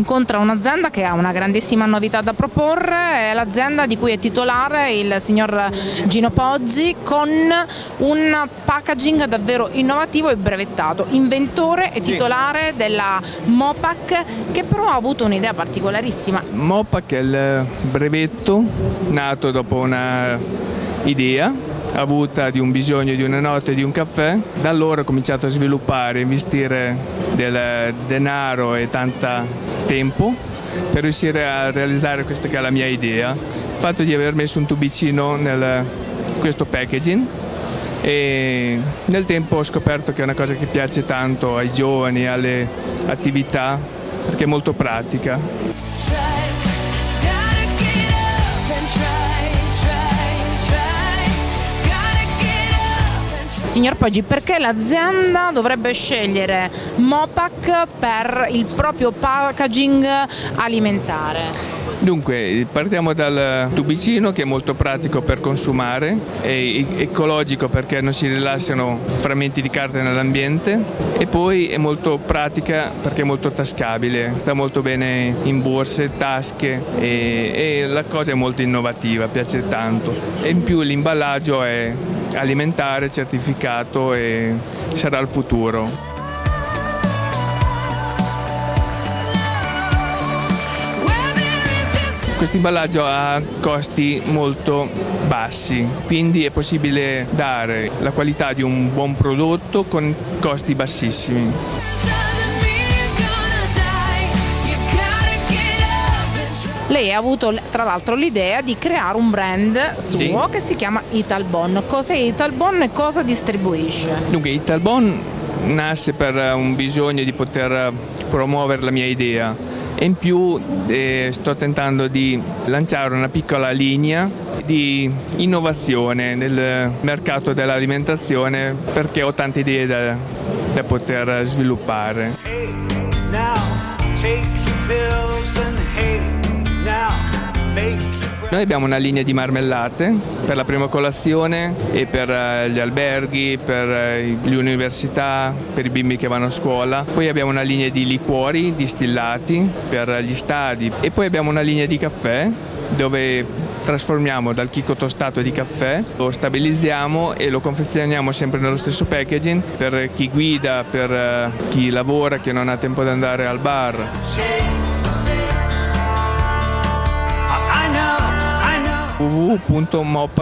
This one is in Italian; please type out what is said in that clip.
incontra un'azienda che ha una grandissima novità da proporre, è l'azienda di cui è titolare il signor Gino Poggi, con un packaging davvero innovativo e brevettato, inventore e titolare della Mopac, che però ha avuto un'idea particolarissima. Mopac è il brevetto nato dopo una idea avuta di un bisogno di una notte di un caffè. Da allora ho cominciato a sviluppare, investire del denaro e tanto tempo per riuscire a realizzare questa che è la mia idea. Il fatto di aver messo un tubicino in questo packaging, e nel tempo ho scoperto che è una cosa che piace tanto ai giovani, alle attività, perché è molto pratica. Signor Poggi, perché l'azienda dovrebbe scegliere Mopac per il proprio packaging alimentare? Dunque, partiamo dal tubicino, che è molto pratico per consumare, è ecologico perché non si rilasciano frammenti di carta nell'ambiente, e poi è molto pratica perché è molto tascabile, sta molto bene in borse, tasche, e la cosa è molto innovativa, piace tanto. E in più l'imballaggio è alimentare, certificato, e sarà il futuro. Questo imballaggio ha costi molto bassi, quindi è possibile dare la qualità di un buon prodotto con costi bassissimi. Lei ha avuto tra l'altro l'idea di creare un brand suo, che si chiama Italbon. Cos'è Italbon e cosa distribuisce? Dunque, Italbon nasce per un bisogno di poter promuovere la mia idea, e in più sto tentando di lanciare una piccola linea di innovazione nel mercato dell'alimentazione, perché ho tante idee da poter sviluppare. Noi abbiamo una linea di marmellate per la prima colazione e per gli alberghi, per le università, per i bimbi che vanno a scuola. Poi abbiamo una linea di liquori distillati per gli stadi, e poi abbiamo una linea di caffè dove trasformiamo dal chicco tostato di caffè, lo stabilizziamo e lo confezioniamo sempre nello stesso packaging per chi guida, per chi lavora, che non ha tempo di andare al bar. www.mopac.biz